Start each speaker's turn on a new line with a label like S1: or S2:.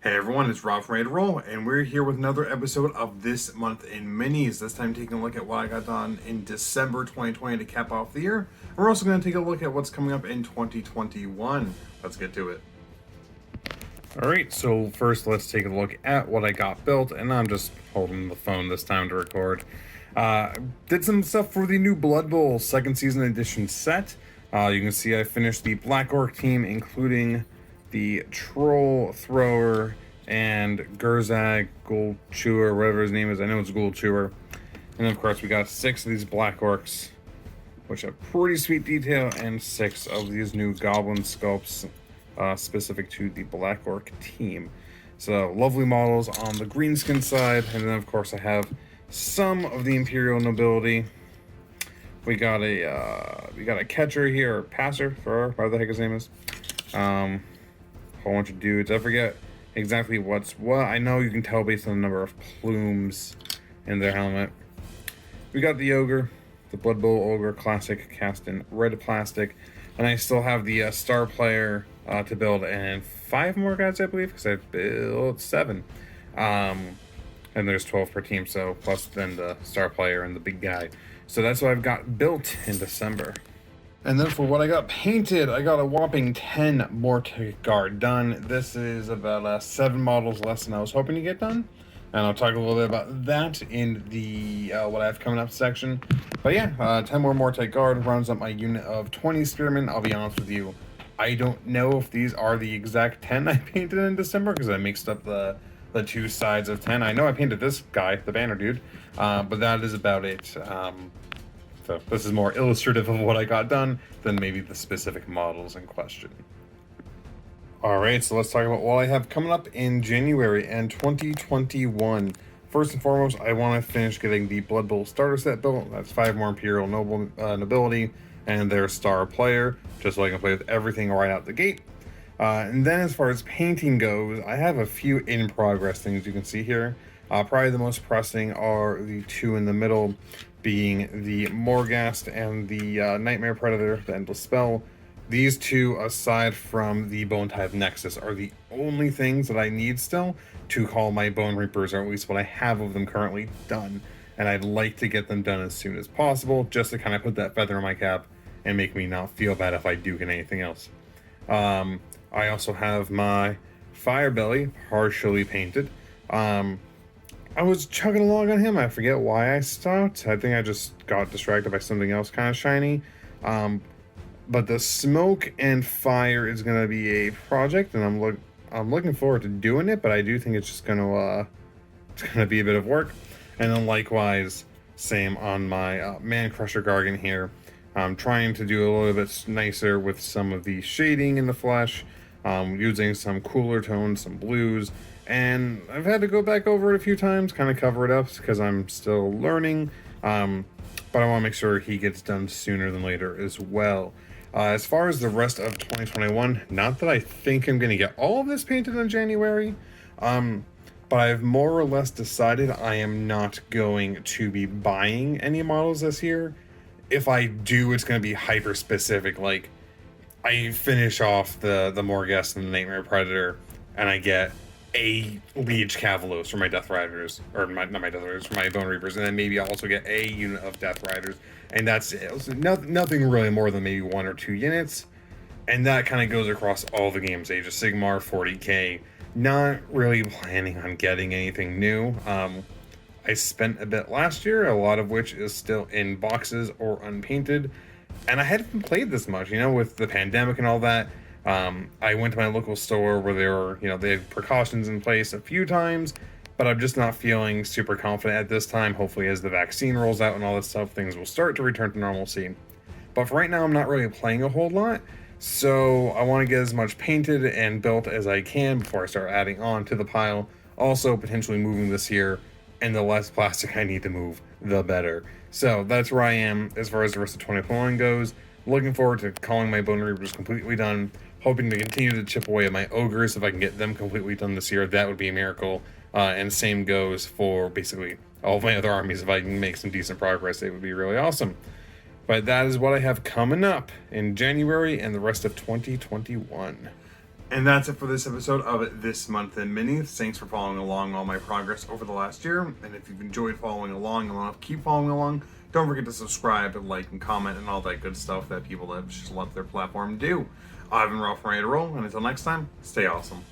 S1: Hey everyone, it's Rob from Ready to Roll, and we're here with another episode of This Month in Minis. This time taking a look at what I got done in December 2020 to cap off the year. We're also going to take a look at what's coming up in 2021. Let's get to it. Alright, so first let's take a look at what I got built, and I'm just holding the phone this time to record. Did some stuff for the new Blood Bowl second season edition set. You can see I finished the Black Orc team, including the Troll Thrower and Gurzag Ghoul Chewer, whatever his name is. I know it's Ghoul Chewer. And of course we got 6 of these Black Orcs, which have pretty sweet detail, and 6 of these new Goblin sculpts specific to the Black Orc team. So lovely models on the greenskin side, and then of course I have some of the Imperial nobility. We got a catcher here, or passer, thrower, whatever the heck his name is. Whole bunch of dudes. I forget exactly what's what. I know you can tell based on the number of plumes in their helmet. We got the Ogre, the Blood Bowl Ogre Classic, cast in red plastic. And I still have the Star Player to build, and 5 more guys, I believe, because I built 7. And there's 12 per team, so plus then the Star Player and the big guy. So that's what I've got built in December. And then for what I got painted, I got a whopping 10 Mortic Guard done. This is about 7 models less than I was hoping to get done. And I'll talk a little bit about that in the what I have coming up section. But yeah, 10 more Mortic Guard rounds up my unit of 20 Spearmen. I'll be honest with you, I don't know if these are the exact 10 I painted in December, because I mixed up the 2 sides of 10. I know I painted this guy, the banner dude, but that is about it. So this is more illustrative of what I got done than maybe the specific models in question. Alright, so let's talk about what I have coming up in January and 2021. First and foremost, I want to finish getting the Blood Bowl starter set built. That's 5 more Imperial nobility and their Star Player, just so I can play with everything right out the gate. And then as far as painting goes, I have a few in progress things you can see here. Probably the most pressing are the 2 in the middle, being the Morghast and the Nightmare Predator, the Endless Spell. These 2, aside from the Bone Type Nexus, are the only things that I need still to call my Bone Reapers, or at least what I have of them currently, done. And I'd like to get them done as soon as possible, just to kind of put that feather in my cap and make me not feel bad if I do get anything else. I also have my Firebelly partially painted. I was chugging along on him. I forget why I stopped. I think I just got distracted by something else kind of shiny. But the smoke and fire is going to be a project, and I'm looking forward to doing it. But I do think it's just going to be a bit of work. And then likewise, same on my Man Crusher Gargan here. I'm trying to do a little bit nicer with some of the shading in the flesh, using some cooler tones, some blues. And I've had to go back over it a few times, kind of cover it up, because I'm still learning. But I want to make sure he gets done sooner than later as well. As far as the rest of 2021, not that I think I'm going to get all of this painted in January, but I've more or less decided I am not going to be buying any models this year. If I do, it's going to be hyper specific. Like, I finish off the Morghast and the Nightmare Predator, and I get a Liege Cavalos for my Death Riders, or not my Death Riders, for my Bone Reapers, and then maybe I'll also get a unit of Death Riders, and that's it. So nothing really more than maybe 1 or 2 units, and that kind of goes across all the games. Age of Sigmar, 40k, not really planning on getting anything new. I spent a bit last year, a lot of which is still in boxes or unpainted, and I hadn't played this much, with the pandemic and all that. I went to my local store where they had precautions in place a few times, but I'm just not feeling super confident at this time. Hopefully as the vaccine rolls out and all this stuff, things will start to return to normalcy. But for right now, I'm not really playing a whole lot, so I want to get as much painted and built as I can before I start adding on to the pile. Also potentially moving this here, and the less plastic I need to move, the better. So that's where I am as far as the rest of 2021 goes. Looking forward to calling my Bone Reapers completely done. Hoping to continue to chip away at my Ogres. If I can get them completely done this year, that would be a miracle. And same goes for basically all of my other armies. If I can make some decent progress, it would be really awesome. But that is what I have coming up in January and the rest of 2021. And that's it for this episode of This Month in Minis. Thanks for following along on my progress over the last year. And if you've enjoyed following along and want to keep following along, don't forget to subscribe and like and comment and all that good stuff that people that just love their platform do. I've been Robb from Ready to Roll, and until next time, stay awesome.